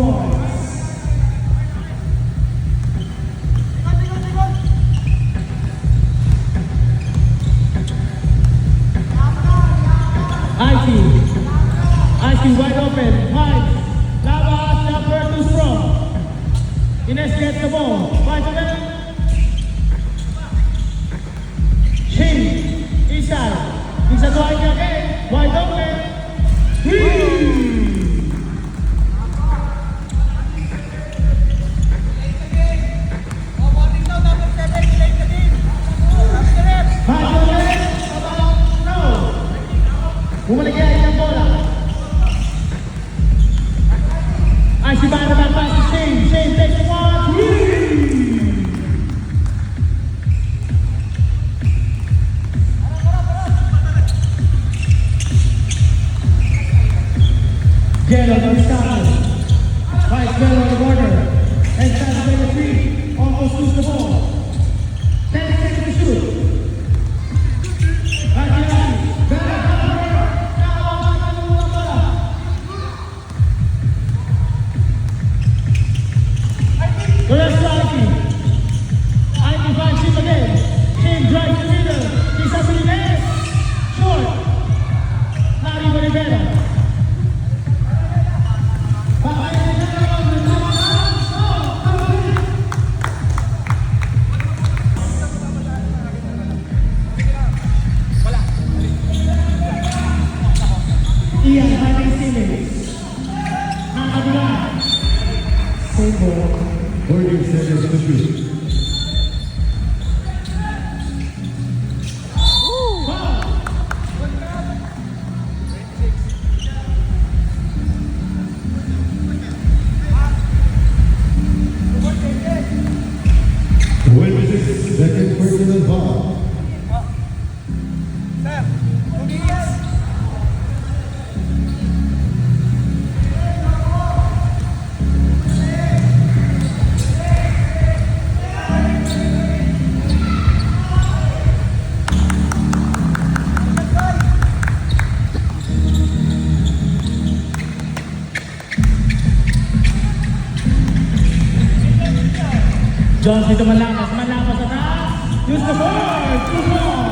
points. IT wide open, Mike, Lavas, number 2 strong. Ines gets the ball, right away. Shane, inside. Inside wide again, wide open. Whee! Bumalik yan yung bola. Ay, si Bana back pass to Shane. Shane takes the one. Jello, the starter. Fight Jello on the border. And starts to the 3. Almost lose the ball. 10 seconds to shoot. Ian having Simmons. Nakakabila. Same ball. 40 seconds to shoot. Second personal foul. Jones dito malakas sa taas. Use the board. 2 points.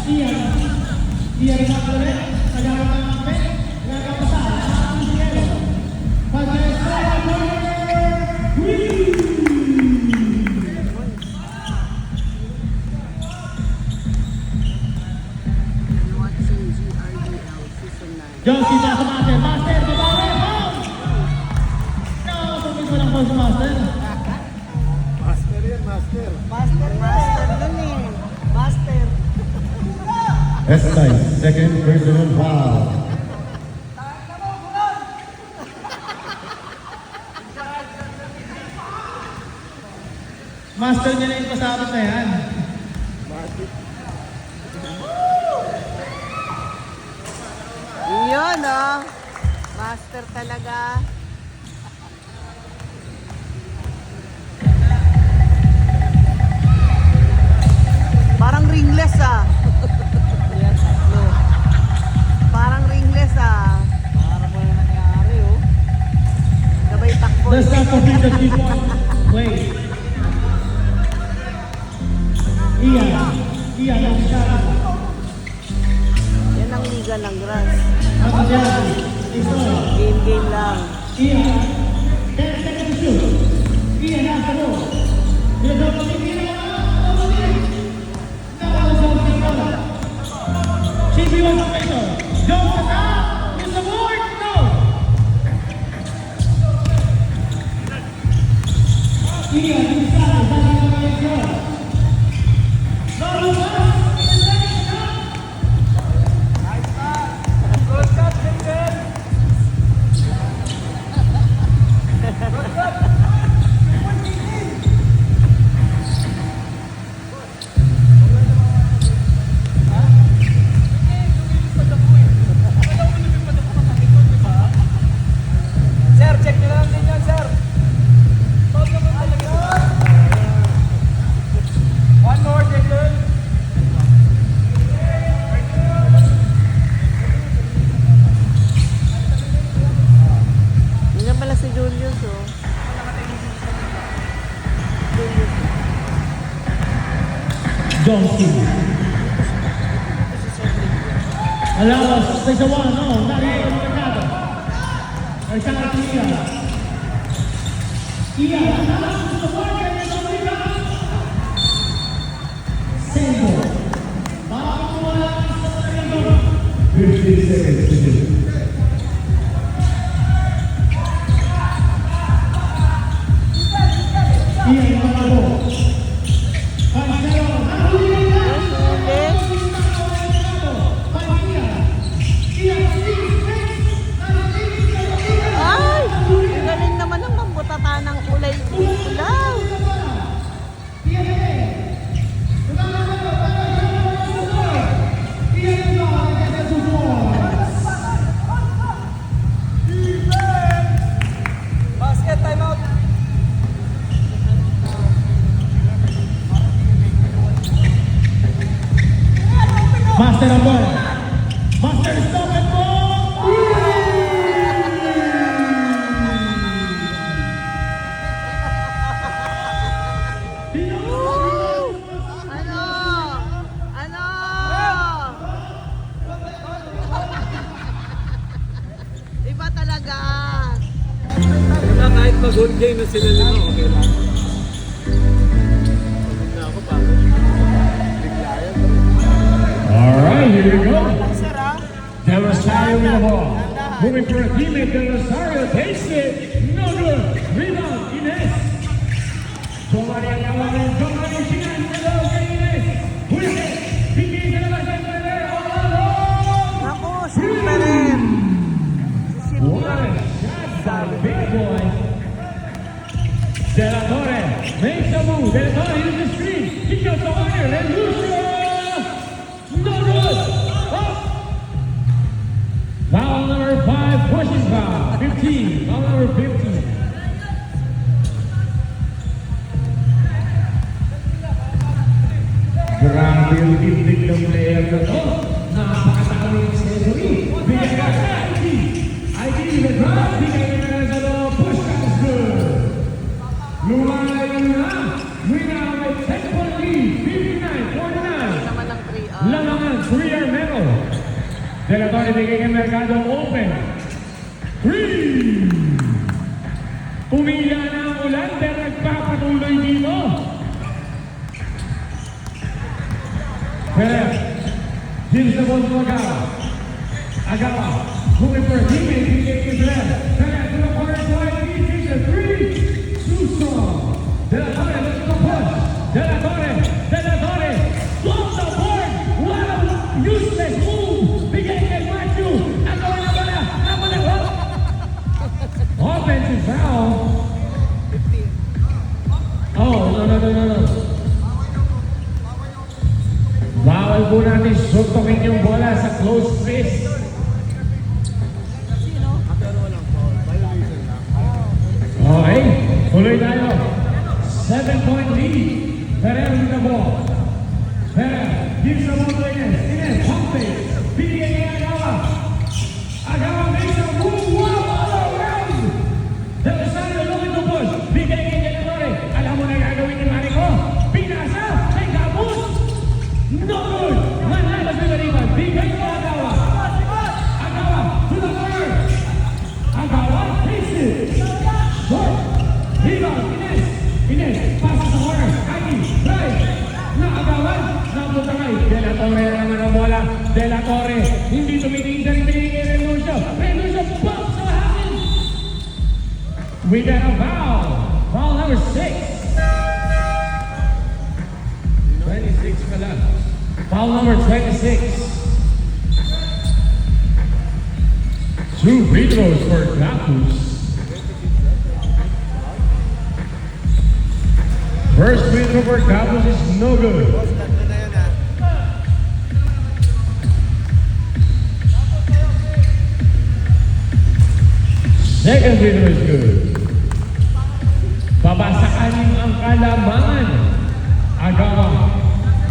Ian na ulit. Nagawin ng kapit. Nagkapasa. Ang sigero. Jones dito sa master. Master, babawi. Master. Master yan, master. Master dun eh. Master. S-Time, second personal foul. Master niya na yung pasabot na yan. Iyon oh. Master talaga. Parang ringless ah. Yes, no. Parang ringless ah. Parang wala nangyari oh. Sabay takbo. Let's not complete the 3 point. Wait. Ian ang shot. Yan ang liga ng grass. Ang dyan. Game lang. Ian. 10 seconds to shoot. Ian has the ball. CB wants to make it. Jones is out. Use the board. No. Ian, inside. That's the way it goes. Darius, oh. Johnson. Allows 6-1, no, not even Mercado. Mercado to Ia. Ia, allows the market and the rebound. Sendo. Makakuha sa Sendo. 15 seconds to do. Ia, Mercado. Marcelo, Ay! Ang galing naman ng mambutata ng kulay ulaw. Basket timeout. Master ang ball. Master stop and ball. Ano? Ano? Iba talaga. Wala, kahit mag-good game na sila lima, okay lang. Pagod na ako, pagod. Bigla yan. All right, here we go. Sir, ah. Del Rosario with the ball. Moving for a teammate. Del Rosario takes it. No good. Rebound. Ines. Tomari ang kawalan. Tomari sinan. Hello kay Ines. With it. Bigay ka naman kay Pere. All alone. Naku, simple rin. What a shot by big boy. De La Torre makes a move. De La Torre uses the screen. He goes to Warner. And Lucio. No good. Up. Foul number 5, pushing foul. 15. Foul number 15. Grabe yung tindig ng player na to. Napakatalo yung Cesari. Bigyan ka sa ID. ID the drive. Bigyan ka na sa loob. Push is good. Lumalayo na. We now have a 10-point lead. 59-49. Naman ng 3 Lamangan, 3-year medal. De La Torre bigay kay Mercado open. 3! Umila na ang ulan pero nagpapatuloy dito. Perez gives the ball to Agawa. Agawa, moving for a teammate, bigay kay Perez. Perez to the corner side, he takes a 3. Too strong. De La Torre looks to push. De La Torre, floats the board. What a useless move. Bigay kay Matthew. Agawa na pala. Napalagod. Offensive foul. Oh, no. Bawal po natin suntokin yung bola sa close space. Okay, tuloy tayo. 7-point lead. Perez with the ball. Perez gives the ball to Ines. Ines, pump fake. Bigay kay Agawa. Agawa makes a move. Wow, all around. Del Rosario looking to push. Bigay kay De La Torre. Alam mo na gagawin ni Marico. Pinasa. Kay Gabus. No good. Manalas with the rebound. Bigay kay Agawa. Agawa to the corner. Agawa takes it. Short. Rebound. Ines. Pasa sa corner. Aki. Drive. Agawan. Napunta kay De La Torre naman ang bola. De La Torre. Hindi tumitingin sa rin kay Renuncia. Renuncia bumps sa hangin. We got a foul. Foul number 6. 26 pa lang. Foul number 26. 2 free throws for Gapus. First free throw for Gapus is no good. Second free throw is good. Babasakanin ang kalamangan. Agawa.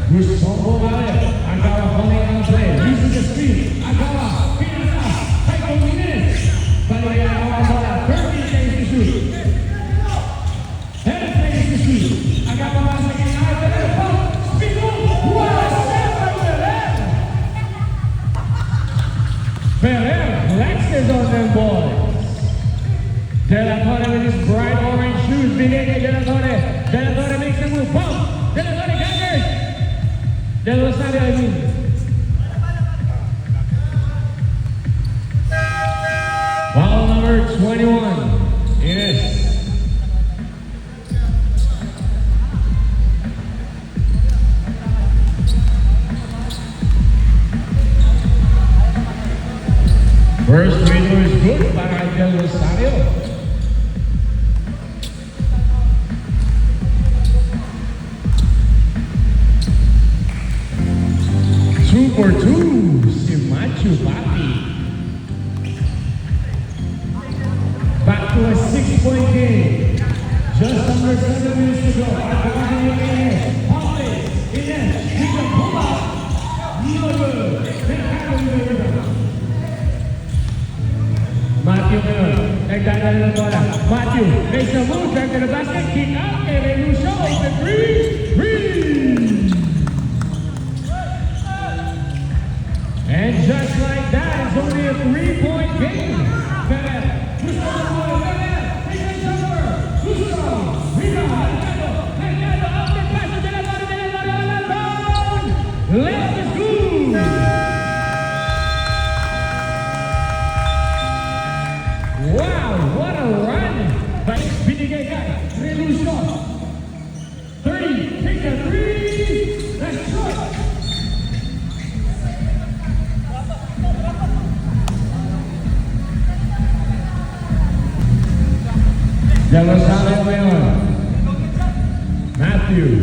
Gusto mo kaya. Agawa calling ang play. Using the screen. Agawa. Pinasa. Kay Domínguez. Balik ang Agawa bola. 30 seconds to shoot. Number 21, Ines. First free throw is good para kay Del Rosario. Two for two, si Machu Pati. Back to a 6-point game. Just under 7 minutes to go. Pump it. Ines, he can pull up. No good. Then happen to the rebound. Matthew ngayon, nagdadala ng bola. Matthew, makes a move, back to the basket, kick out, kay Renucio, open three. And just like that, it's only a 3-point game. Perez, gusto ng bola, Perez, take a jumper, gusto, rebound, Mercado, out the pass, de la bola, left is good. Wow, what a run by binigay kay Renucio. 30, take a three, that's short. Del Rosario ngayon. Matthew,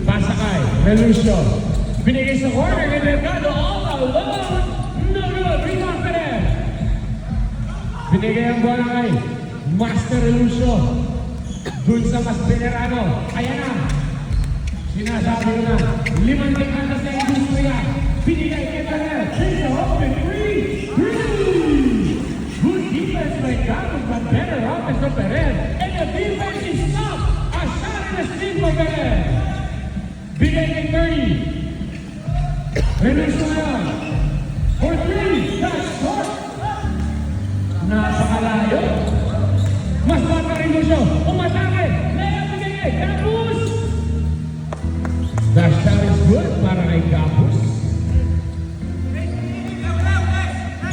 pasa kay Renucio. Binigay sa corner kay Mercado, all alone. No good, rebound Perez. Binigay ang bola kay Master Renucio. Dun sa mas venerano. Ayan na. Sinasabi ko na, 5 dekadas na industriya. Binigay kay Perez. Here's the open three. Good defense by Carlos, but better offense from Perez. And the defense is stopped. A shot in the steam for Perez. Binigay kay 30. Renucio ngayon. For three. That's short. Napakalayo. Mas bata rin mo siya. Umatake. Layang bigay. Gabus. The shot is good para kay Gabus.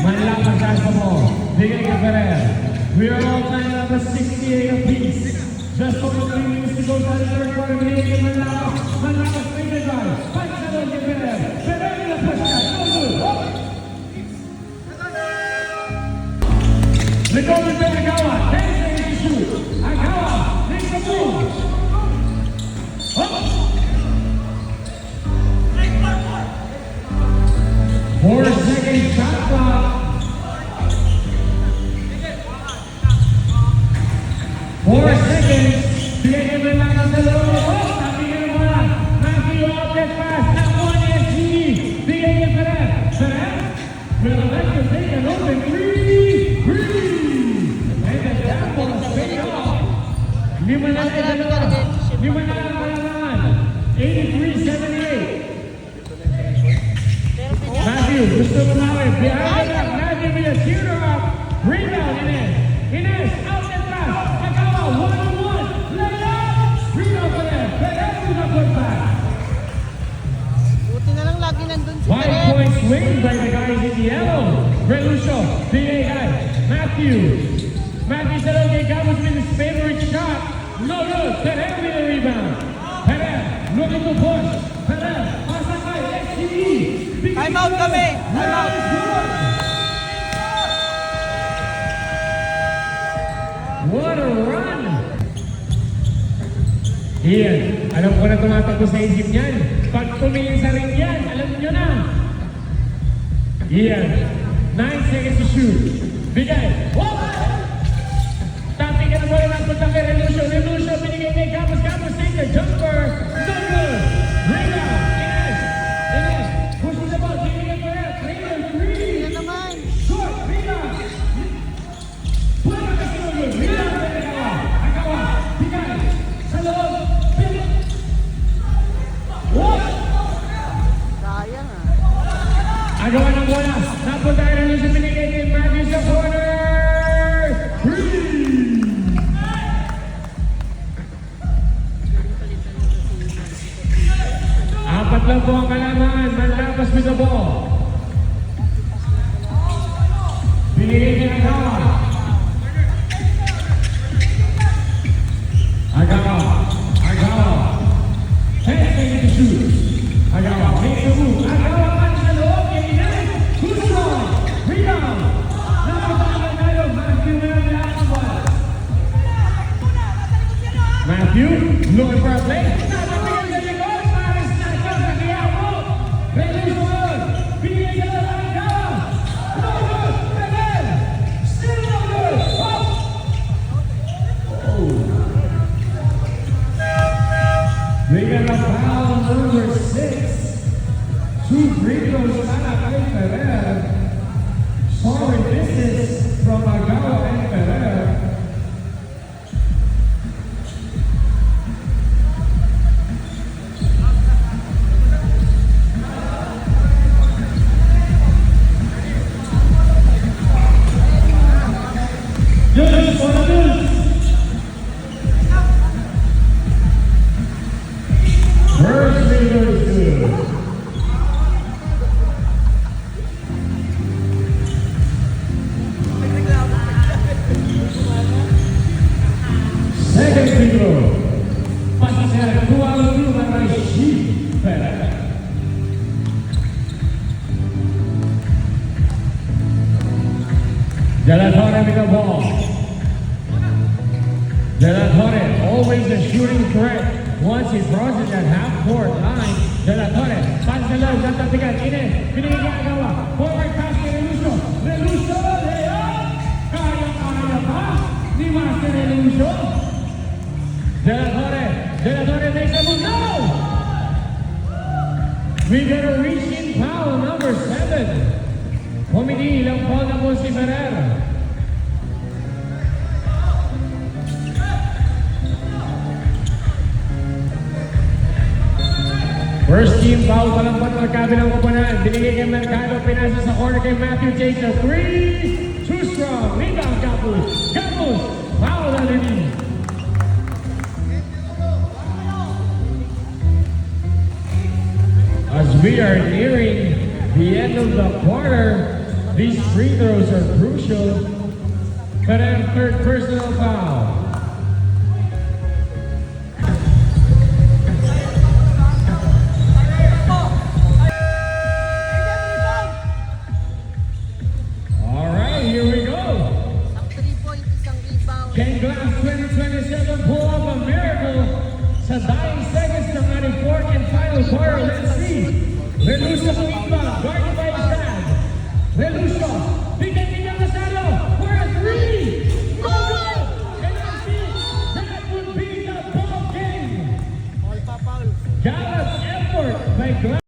Manlakas sa mo. Bigay kay Perez. We are all tied up at 68 apiece. Just over 3 minutes to go sa third quarter. Bigay kay Manlakas. Manlakas may drive. Pansa doon kay Perez. Perez na push shot. No good. Recovered by Agawa. 10 seconds to shoot. Agawa makes a move. Up. 4-second shot clock. 4 seconds. Bigay mo lang ang dalawa. Nabigyan mo lang. Matthew out that pass. At 1 SG. Bigay niya Perez. Perez will elect to take an open three. Lima na lang dalawa. 83-78. Matthew, gusto mo namin. Behind the back. Matthew with a shooter up. Rebound, Ines, out and pass. Agawa, 1-on-1. Layup. Rebound for them. Perez with a putback. Buti na lang lagi nandun si 5-point Perez. swing by the guys in yellow. Renucio, BAI, Matthew sa loob kay Gabus with his favorite shot. No good. Perez with a rebound. Perez looking to push. Perez, pasa kay SGE. Time out kami. Time out. What a run! Ian, alam ko na tumatakbo sa isip niyan. Pag tumingin sa ring yan, alam niyo na. Ian, 9 seconds to shoot. Bigay. Whoop! Tapping ka na mo yung punta kay Renucio. Renucio, binigay kay Gabus. Gabus take the jumper. No good. Rebound. Ines. Pushing the ball. Giving it for her. Three. Yan naman. Short. Rebound. Pula ka sa loob. Rebound. Agawa. Bigay. Sa loob. Bigay. What? Sayang ah. Agawa ng bola. Napunta kay Renucio. Binigay kay Matthew sa corner. Three. Binigay niya Agawa. Agawa. 10 seconds to shoot. Agawa makes the move. Agawa punch sa loob. Kainan. Too strong. Rebound. Nakatagal tayo. Matthew na lang lahat ng bola. Matthew, looking for a play. Natatingin sa likod. Paris na siya sa Quiapo. Revolution. Binigay sa loob. Agawa. No good. Again. Still no good. Oh. They got a foul number 6. 2 free throws sana kay Ferrer. Sorry business from Agawa and Ferrer. Just for the Bills. First free throw is good. Second free throw. Passer 2-2 para Sheep Ferrer. De La Torre with the ball. De La Torre, always a shooting threat. Once he crosses that half-court line, De La Torre, pass the love, natatigan, Ines, binigay niya Agawa. Forward pass kay Relucio. Relucio, layup! Kaya pa ni Master Relucio. De La Torre makes a move. No! We got a reaching foul, number 7. Committee, ilang foul na po si Ferrer. First team foul pa lang po ng kabilang koponan. Binigay kay Mercado, pinasa sa corner kay Matthew, takes a 3. Too strong. Rebound, Capus. Capus, foul underneath. As we are nearing the end of the quarter, these free throws are crucial. Ferrer, third personal foul. All right, here we go. Ang 3-point, isang rebound. Can Glass 2027 pull off a miracle sa dying seconds ng 94th and final quarter? Let's see. Relucio rebound, guarded by Stan. Relucio, bigay niya Lazaro for a 3. No good! And I think that would be the ball game. Gallant effort by Glass.